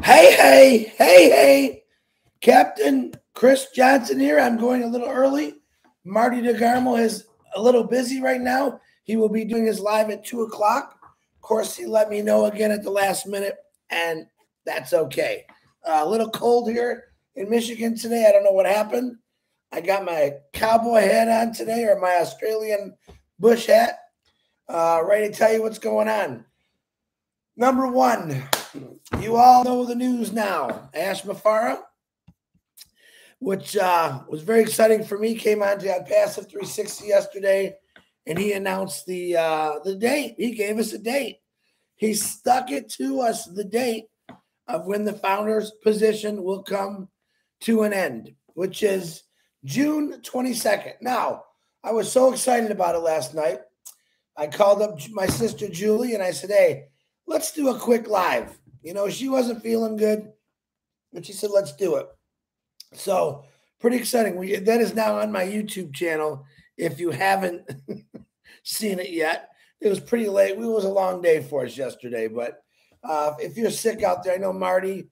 Hey, Captain Chris Johnson here. I'm going a little early. Marty DeGarmo is a little busy right now. He will be doing his live at 2 o'clock. Of course, he let me know again at the last minute, and that's okay. A little cold here in Michigan today. I don't know what happened. I got my cowboy hat on today, or my Australian bush hat, ready to tell you what's going on. Number one, you all know the news now. Ash Mafara, which was very exciting for me, came on to Onpassive 360 yesterday, and he announced the date. He gave us a date. He stuck it to us, the date of when the founder's position will come to an end, which is June 22nd. Now, I was so excited about it last night. I called up my sister Julie, and I said, hey, let's do a quick live. You know, she wasn't feeling good, but she said, let's do it. So pretty exciting. That is now on my YouTube channel. If you haven't seen it yet, it was pretty late. It was a long day for us yesterday, but if you're sick out there, I know Marty,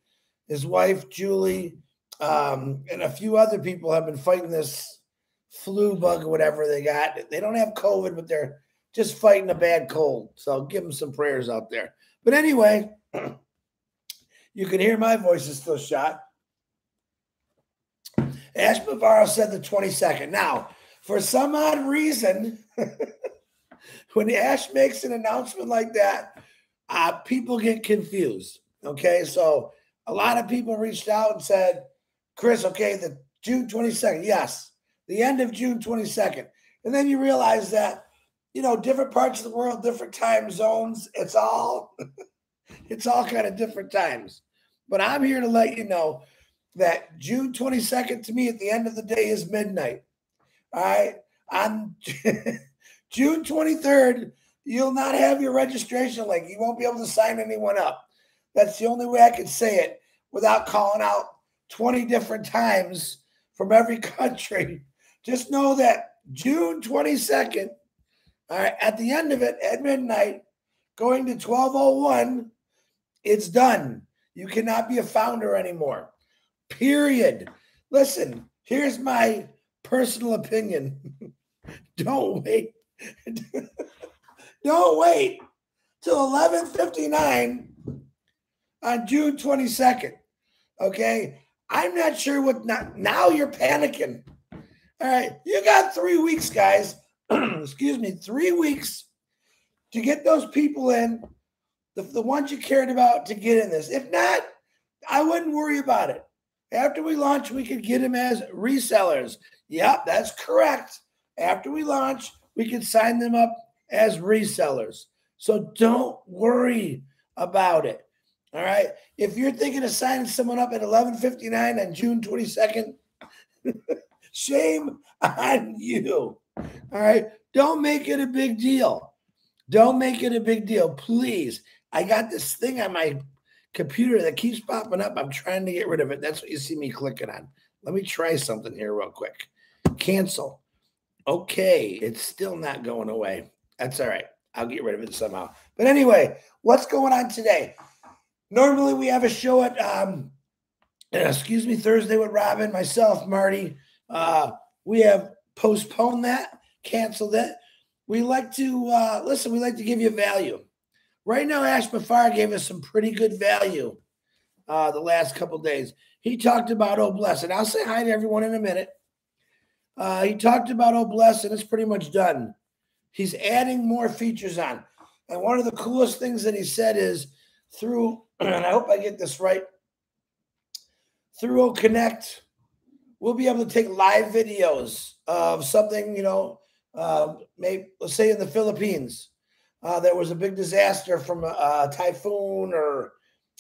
his wife, Julie, and a few other people have been fighting this flu bug or whatever they got. They don't have COVID, but they're just fighting a bad cold. So give them some prayers out there. But anyway, you can hear my voice is still shot. Ash Bavaro said the 22nd. Now, for some odd reason, when Ash makes an announcement like that, people get confused. Okay, so a lot of people reached out and said, Chris, okay, the June 22nd. Yes, the end of June 22nd. And then you realize that, you know, different parts of the world, different time zones, it's all kind of different times. But I'm here to let you know that June 22nd to me at the end of the day is midnight. All right. On June 23rd, you'll not have your registration link. You won't be able to sign anyone up. That's the only way I can say it without calling out 20 different times from every country. Just know that June 22nd, all right, at the end of it, at midnight, going to 12:01, it's done. You cannot be a founder anymore. Period. Listen, here's my personal opinion. Don't wait. Don't wait till 11:59 on June 22nd. Okay? I'm not sure what now you're panicking. All right, you got 3 weeks, guys. Excuse me, 3 weeks to get those people in, the ones you cared about to get in this. If not, I wouldn't worry about it. After we launch, we could get them as resellers. Yep, that's correct. After we launch, we can sign them up as resellers. So don't worry about it. All right. If you're thinking of signing someone up at 11:59 on June 22nd, shame on you. All right. Don't make it a big deal. Don't make it a big deal, please. I got this thing on my computer that keeps popping up. I'm trying to get rid of it. That's what you see me clicking on. Let me try something here real quick. Cancel. Okay. It's still not going away. That's all right. I'll get rid of it somehow. But anyway, what's going on today? Normally we have a show at, Thursday with Robin, myself, Marty. We have postponed that, canceled it. We like to, we like to give you value. Right now, Ash Mafar gave us some pretty good value the last couple of days. He talked about Oh Bless, and I'll say hi to everyone in a minute. He talked about Oh Bless, and it's pretty much done. He's adding more features on. And one of the coolest things that he said is through, and I hope I get this right, through Oh Connect, we'll be able to take live videos of something, maybe let's say in the Philippines. There was a big disaster from a typhoon or,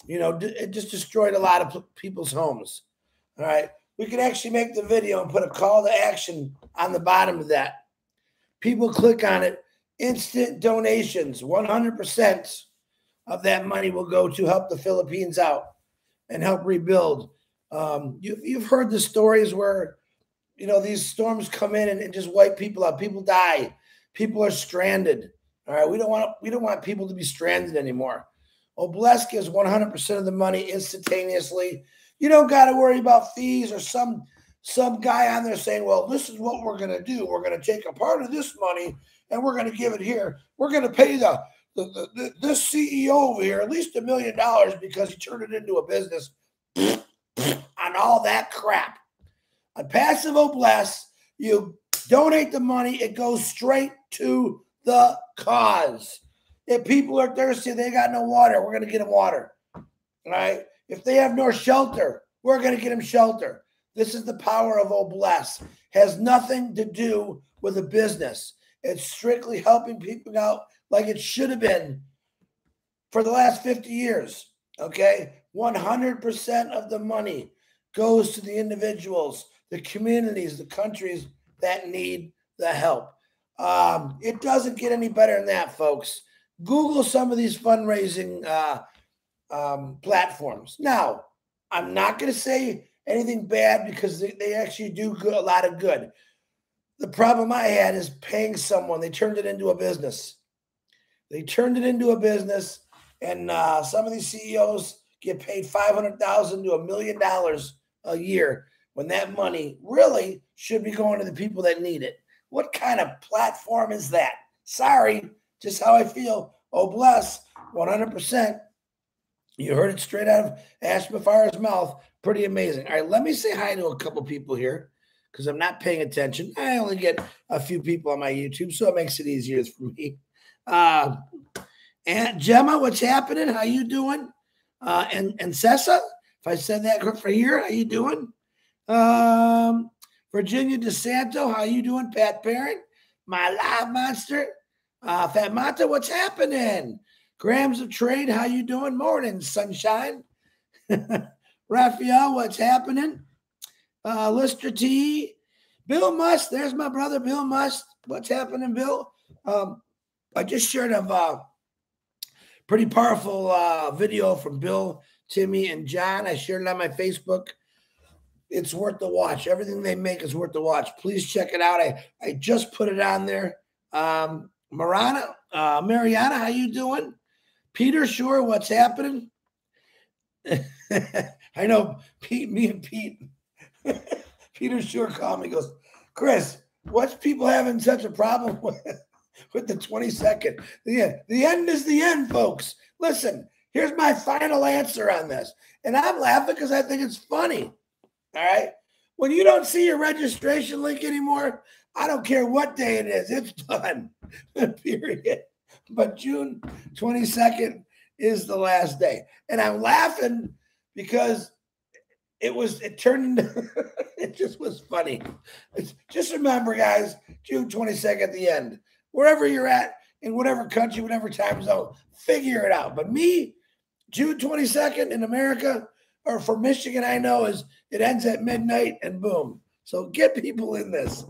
it just destroyed a lot of people's homes. All right. We can actually make the video and put a call to action on the bottom of that. People click on it. Instant donations. 100% of that money will go to help the Philippines out and help rebuild. You've heard the stories where, these storms come in and just wipe people out. People die. People are stranded. All right. We don't want people to be stranded anymore. Bless gives 100% of the money instantaneously. You don't got to worry about fees or some guy on there saying, well, this is what we're going to do. We're going to take a part of this money and we're going to give it here. We're going to pay this CEO over here at least $1 million because he turned it into a business on all that crap. On Passive Bless, you donate the money. It goes straight to the cause. If people are thirsty, they got no water, we're going to get them water. All right? If they have no shelter, we're going to get them shelter. This is the power of Bless. Has nothing to do with a business. It's strictly helping people out like it should have been for the last 50 years. Okay? 100% of the money goes to the individuals, the communities, the countries that need the help. It doesn't get any better than that, folks. Google some of these fundraising platforms. Now, I'm not going to say anything bad because they actually do a lot of good. The problem I had is paying someone. They turned it into a business. And some of these CEOs get paid $500,000 to $1 million a year when that money really should be going to the people that need it. What kind of platform is that? Sorry, just how I feel. Bless, 100%. You heard it straight out of Ash Mafar's mouth. Pretty amazing. All right, let me say hi to a couple people here because I'm not paying attention. I only get a few people on my YouTube, so it makes it easier for me. Aunt Gemma, what's happening? How you doing? And Cessa, if I said that for here, how you doing? Virginia DeSanto, how you doing? Pat Parent, my live monster. Fat Mata, what's happening? Grams of Trade, how you doing? Morning, sunshine. Raphael, what's happening? Lister T. Bill Must, there's my brother, Bill Must. What's happening, Bill? I just shared a pretty powerful video from Bill, Timmy, and John. I shared it on my Facebook. It's worth the watch. Everything they make is worth the watch. Please check it out. I just put it on there. Mariana, how you doing? Peter Shore, what's happening? I know me and Pete. Peter Shore called me, goes, Chris, what's people having such a problem with the 22nd? The end is the end, folks. Listen, here's my final answer on this. And I'm laughing because I think it's funny. All right. When you don't see your registration link anymore, I don't care what day it is. It's done. Period. But June 22nd is the last day. And I'm laughing because it turned into, it just was funny. Just remember, guys, June 22nd at the end. Wherever you're at, in whatever country, whatever time zone, figure it out. But me, June 22nd in America, or for Michigan, I know it ends at midnight and boom. So get people in this.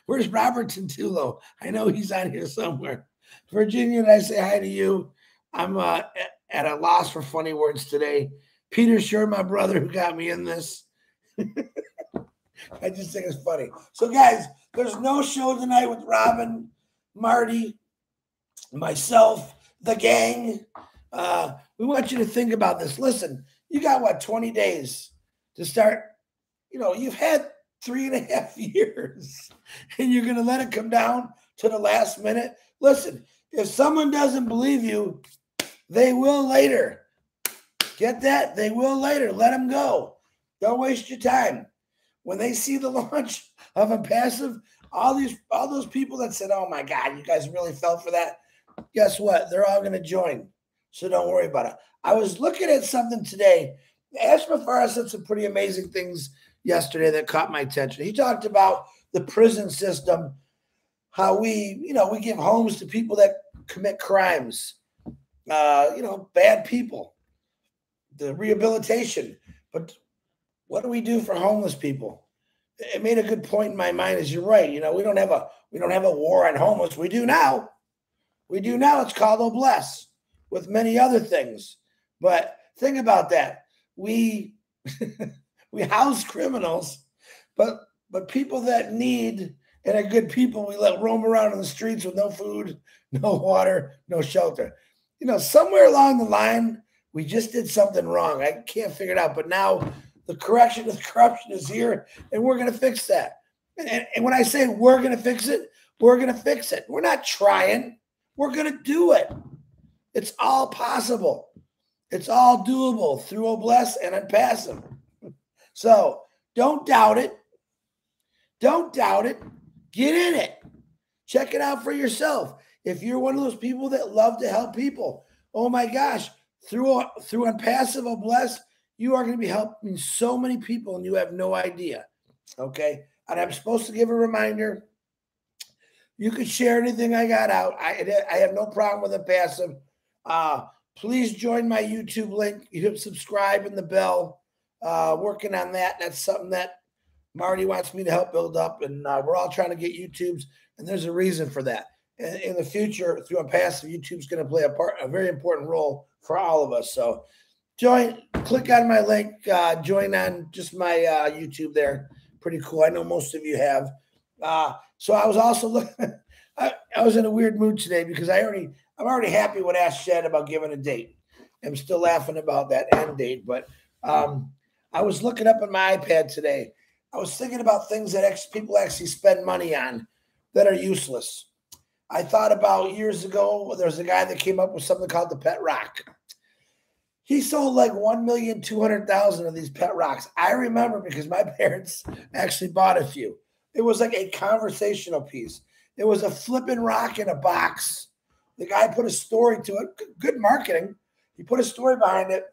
Where's Robert Tintulo? I know he's on here somewhere. Virginia, and I say hi to you. I'm at a loss for funny words today. Peter Shore, my brother, who got me in this. I just think it's funny. So, guys, there's no show tonight with Robin, Marty, myself, the gang. We want you to think about this. Listen, you got, 20 days to start. You've had 3.5 years, and you're going to let it come down to the last minute. Listen, if someone doesn't believe you, they will later. Get that? They will later. Let them go. Don't waste your time. When they see the launch of Onpassive, all those people that said, oh, my God, you guys really fell for that, guess what? They're all going to join. So don't worry about it. I was looking at something today. Ash Mafara said some pretty amazing things yesterday that caught my attention. He talked about the prison system, how we give homes to people that commit crimes, bad people, the rehabilitation. But what do we do for homeless people? It made a good point in my mind. Is you're right. We don't have a war on homeless. We do now. It's called Bless, with many other things. But think about that. We we house criminals, but people that need and are good people we let roam around in the streets with no food, no water, no shelter. You know, somewhere along the line, we just did something wrong. I can't figure it out. But now the correction of the corruption is here, and we're going to fix that. And when I say we're going to fix it, we're going to fix it. We're not trying. We're going to do it. It's all possible. It's all doable through Obless and Onpassive. So don't doubt it. Don't doubt it. Get in it. Check it out for yourself. If you're one of those people that love to help people, oh my gosh, through Onpassive, Obless, you are going to be helping so many people and you have no idea. Okay? And I'm supposed to give a reminder. You can share anything I got out. I have no problem with Onpassive. Please join my YouTube link. You hit subscribe and the bell. Working on that. That's something that Marty wants me to help build up. And we're all trying to get YouTubes. And there's a reason for that. And in the future, through Onpassive, YouTube's going to play a very important role for all of us. So click on my link, join on just my YouTube there. Pretty cool. I know most of you have. So I was also looking, I was in a weird mood today because I'm already happy with Ask Shed about giving a date. I'm still laughing about that end date, but I was looking up on my iPad today. I was thinking about things that people actually spend money on that are useless. I thought about years ago, there's a guy that came up with something called the Pet Rock. He sold like 1,200,000 of these pet rocks. I remember because my parents actually bought a few. It was like a conversational piece. It was a flipping rock in a box. The guy put a story to it. Good marketing. He put a story behind it,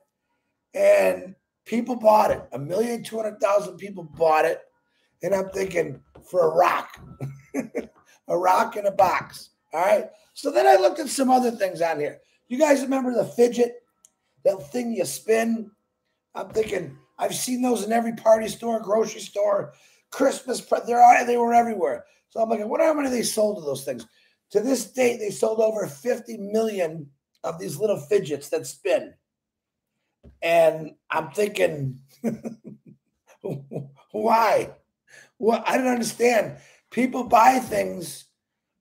and people bought it. 1,200,000 people bought it. And I'm thinking, for a rock. A rock in a box. All right. So then I looked at some other things on here. You guys remember the fidget? That thing you spin? I'm thinking, I've seen those in every party store, grocery store, Christmas. They were everywhere. So I'm like, I wonder how many they sold of those things. To this date, they sold over 50 million of these little fidgets that spin. And I'm thinking, why? Well, I don't understand. People buy things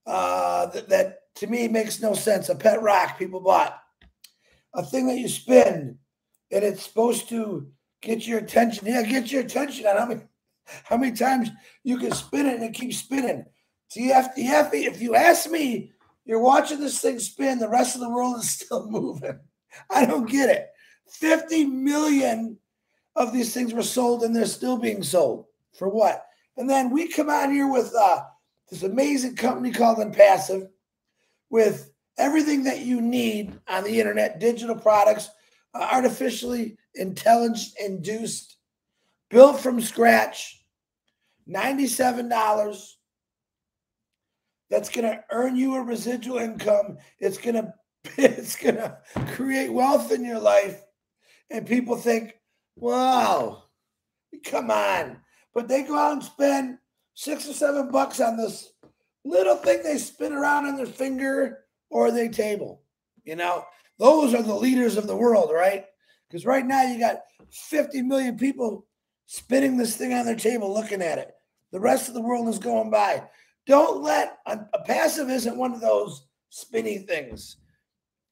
that to me makes no sense. A pet rock people bought. A thing that you spin, and it's supposed to get your attention. Yeah, get your attention on how many times you can spin it and it keeps spinning. So if you ask me, you're watching this thing spin, the rest of the world is still moving. I don't get it. 50 million of these things were sold, and they're still being sold. For what? And then we come on here with this amazing company called Onpassive with everything that you need on the internet, digital products, artificially intelligence-induced, built from scratch, $97. That's going to earn you a residual income. It's going to create wealth in your life. And people think, wow, come on. But they go out and spend $6 or $7 on this little thing they spin around on their finger or their table. You know, those are the leaders of the world, right? Because right now you got 50 million people spinning this thing on their table looking at it. The rest of the world is going by. Don't let Onpassive isn't one of those spinny things.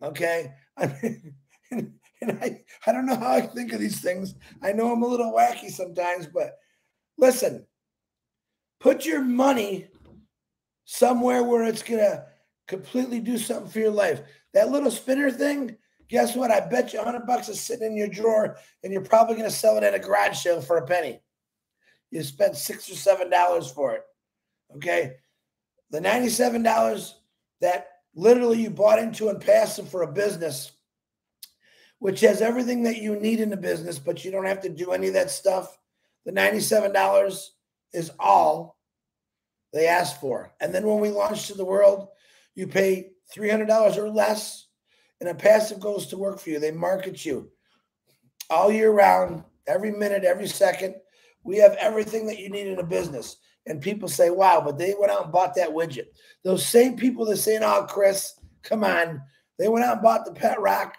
Okay? I mean, I don't know how I think of these things. I know I'm a little wacky sometimes, but listen, put your money somewhere where it's going to completely do something for your life. That little spinner thing, guess what? I bet you $100 is sitting in your drawer, and you're probably going to sell it at a garage sale for a penny. You spent $6 or $7 for it. Okay? The $97 that literally you bought into Onpassive for a business, which has everything that you need in the business, but you don't have to do any of that stuff. The $97 is all they asked for. And then when we launch to the world, you pay $300 or less, and Onpassive goes to work for you. They market you all year round, every minute, every second. We have everything that you need in a business. And people say, wow, but they went out and bought that widget. Those same people that say, oh, Chris, come on. They went out and bought the pet rock.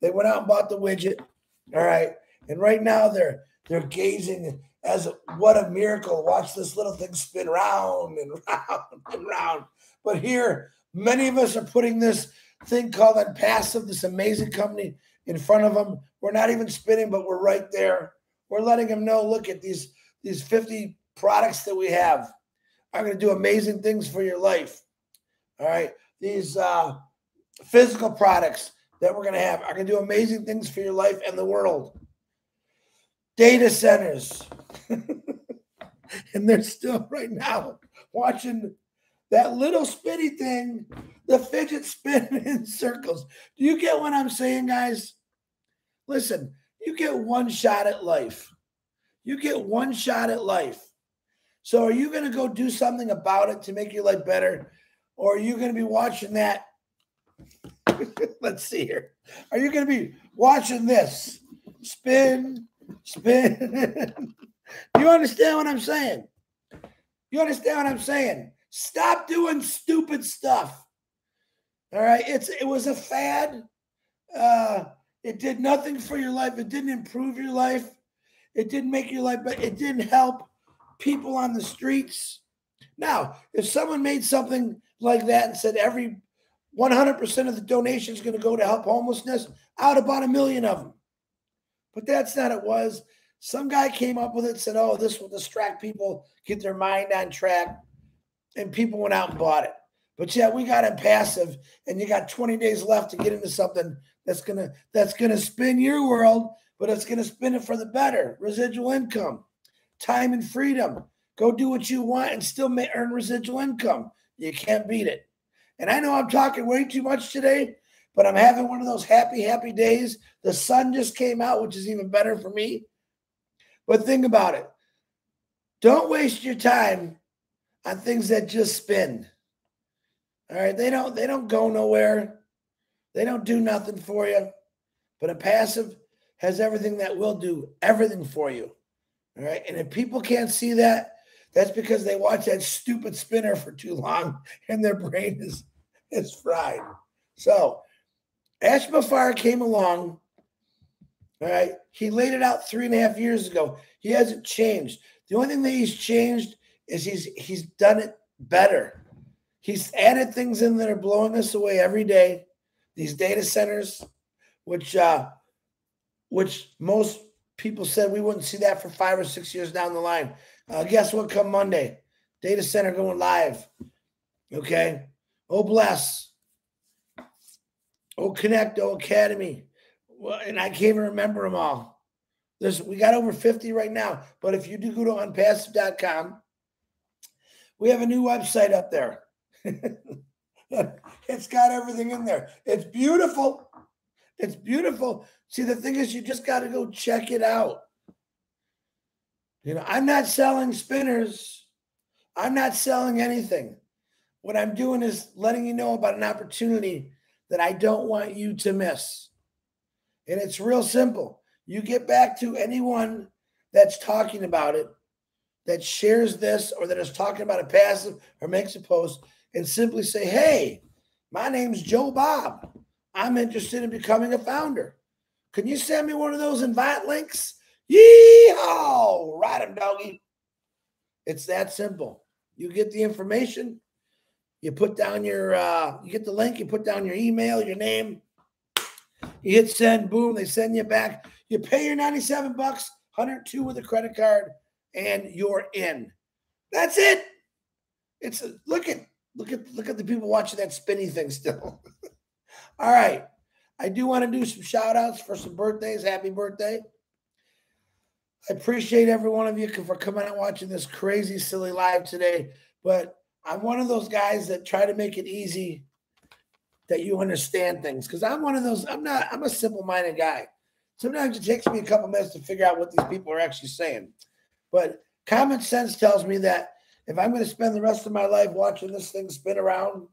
They went out and bought the widget. All right. And right now they're gazing as what a miracle. Watch this little thing spin round and round and round. But here, many of us are putting this thing called Onpassive, this amazing company, in front of them. We're not even spinning, but we're right there. We're letting them know, look at these 50 products that we have are going to do amazing things for your life. All right. These physical products that we're going to have are going to do amazing things for your life and the world. Data centers. And they're still right now watching that little spinny thing, the fidget spinning in circles. Do you get what I'm saying, guys? Listen, you get one shot at life. You get one shot at life. So are you going to go do something about it to make your life better? Or are you going to be watching that? Let's see here. Are you going to be watching this? Spin, spin. Do you understand what I'm saying? You understand what I'm saying? Stop doing stupid stuff. All right. It was a fad. It did nothing for your life. It didn't improve your life. It didn't make your life better. It didn't help people on the streets. Now, if someone made something like that and said every 100% of the donation is going to go to help homelessness, I would have bought 1 million of them. But that's not what it was. Some guy came up with it and said, oh, this will distract people, get their mind on track. And people went out and bought it. But yeah, we got Onpassive, and you got 20 days left to get into something that's gonna spin your world, but it's gonna spin it for the better. Residual income, time and freedom. Go do what you want and still earn residual income. You can't beat it. And I know I'm talking way too much today, but I'm having one of those happy, happy days. The sun just came out, which is even better for me. But think about it. Don't waste your time on things that just spin. All right. They don't go nowhere. They don't do nothing for you. But Onpassive has everything that will do everything for you. All right. And if people can't see that, that's because they watch that stupid spinner for too long and their brain is fried. So Ash Mafar came along. All right. He laid it out 3.5 years ago. He hasn't changed. The only thing that he's changed is he's done it better. He's added things in that are blowing us away every day. These data centers, which most people said we wouldn't see that for 5 or 6 years down the line. Guess what? Come Monday, data center going live. Okay. Oh, bless. Oh, Connect. Oh, Academy. Well, and I can't even remember them all. We got over 50 right now. But if you do go to onpassive.com, we have a new website up there. It's got everything in there. It's beautiful. It's beautiful. See, the thing is, you just got to go check it out. You know, I'm not selling spinners. I'm not selling anything. What I'm doing is letting you know about an opportunity that I don't want you to miss. And it's real simple. You get back to anyone that's talking about it, that shares this, or that is talking about Onpassive or makes a post, and simply say, hey, my name's Joe Bob. I'm interested in becoming a founder. Can you send me one of those invite links? Yee-haw! Ride 'em, doggy. It's that simple. You get the information. You put down your, you get the link. You put down your email, your name. You hit send. Boom. They send you back. You pay your $97, 102 with a credit card, and you're in. That's it. It's look at the people watching that spinny thing still. All right. I do want to do some shout outs for some birthdays. Happy birthday. I appreciate every one of you for coming out and watching this crazy, silly live today. But I'm one of those guys that try to make it easy that you understand things. Because I'm one of those, I'm a simple-minded guy. Sometimes it takes me a couple minutes to figure out what these people are actually saying. But common sense tells me that if I'm going to spend the rest of my life watching this thing spin around,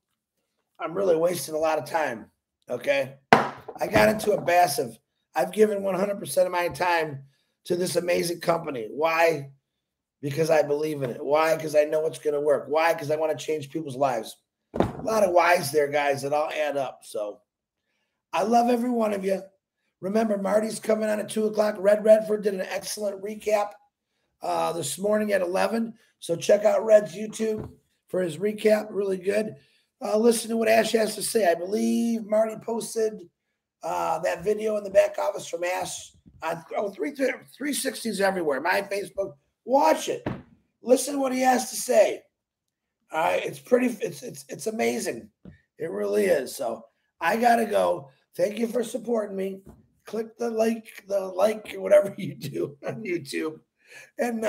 I'm really wasting a lot of time. Okay? I got into Onpassive. I've given 100% of my time to this amazing company. Why? Because I believe in it. Why? Because I know it's going to work. Why? Because I want to change people's lives. A lot of whys there, guys, that all add up. So I love every one of you. Remember, Marty's coming on at 2 o'clock. Red Redford did an excellent recap this morning at 11. So check out Red's YouTube for his recap. Really good. Listen to what Ash has to say. I believe Marty posted that video in the back office from Ash on 360s everywhere. My Facebook. Watch it. Listen to what he has to say. It's pretty. It's amazing. It really is. So I gotta go. Thank you for supporting me. Click the like, whatever you do on YouTube, and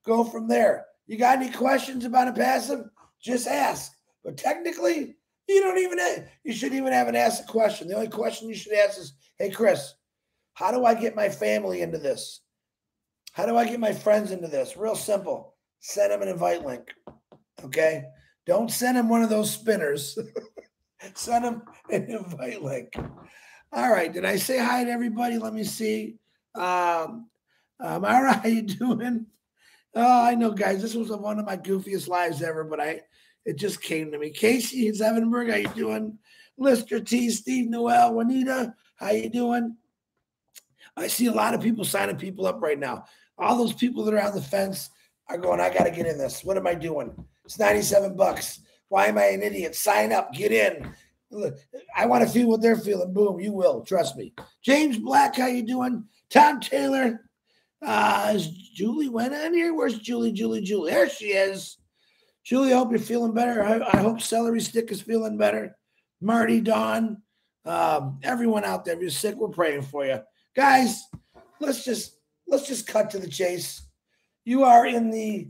go from there. You got any questions about Onpassive? Just ask. But technically, you shouldn't even have an ask a question. The only question you should ask is, "Hey, Chris, how do I get my family into this? How do I get my friends into this?" Real simple. Send them an invite link. Okay? Don't send them one of those spinners. Send them an invite link. All right. Did I say hi to everybody? Let me see. Mara, how you doing? Oh, I know, guys. This was one of my goofiest lives ever, but it just came to me. Casey Zevenberg, how you doing? Lister T, Steve Noel, Juanita, how you doing? I see a lot of people signing people up right now. All those people that are on the fence are going, I got to get in this. What am I doing? It's $97. Why am I an idiot? Sign up. Get in. Look, I want to feel what they're feeling. Boom. You will. Trust me. James Black, how you doing? Tom Taylor. Is Julie went on here? Where's Julie? There she is. Julie, I hope you're feeling better. I hope Celery Stick is feeling better. Marty, Dawn, everyone out there, if you're sick, we're praying for you. Guys, let's just cut to the chase. You are in the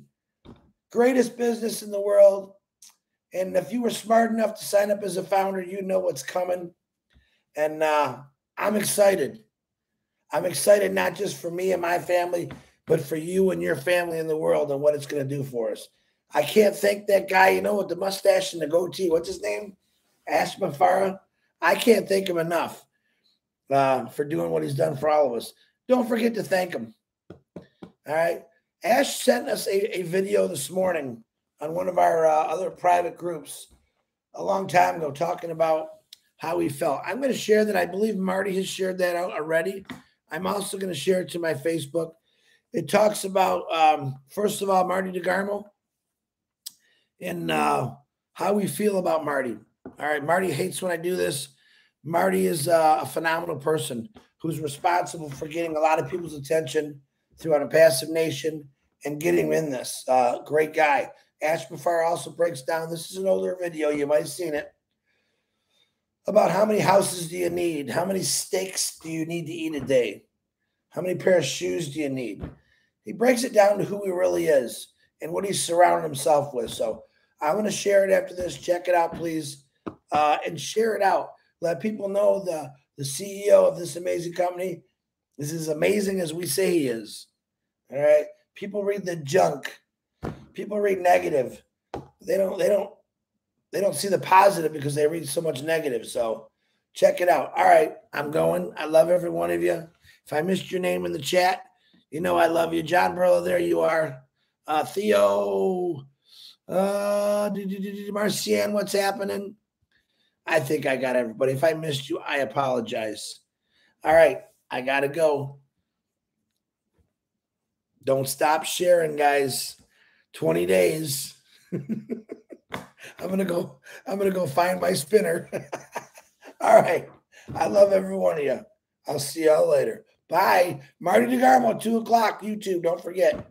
greatest business in the world. And if you were smart enough to sign up as a founder, you know what's coming. And I'm excited. I'm excited not just for me and my family, but for you and your family in the world and what it's going to do for us. I can't thank that guy, with the mustache and the goatee. What's his name? Ash Mafara. I can't thank him enough for doing what he's done for all of us. Don't forget to thank him. All right. Ash sent us a video this morning on one of our other private groups a long time ago talking about how he felt. I'm going to share that. I believe Marty has shared that out already. I'm also going to share it to my Facebook. It talks about, first of all, Marty DeGarmo and how we feel about Marty. All right. Marty hates when I do this. Marty is a phenomenal person who's responsible for getting a lot of people's attention through Onpassive Nation and getting in this. Great guy. Ash Bafar also breaks down, this is an older video, you might have seen it, about how many houses do you need? How many steaks do you need to eat a day? How many pair of shoes do you need? He breaks it down to who he really is and what he's surrounded himself with. So I'm going to share it after this. Check it out, please, and share it out. Let people know the CEO of this amazing company is as amazing as we say he is. All right. People read the junk. People read negative. They don't see the positive because they read so much negative. So check it out. All right. I'm going. I love every one of you. If I missed your name in the chat, I love you. John Burlow, there you are. Theo, Marcian, what's happening? I think I got everybody. If I missed you, I apologize. All right. I got to go. Don't stop sharing, guys. 20 days. I'm gonna go find my spinner. All right. I love every one of you. I'll see y'all later. Bye. Marty DeGarmo, 2:00 YouTube. Don't forget.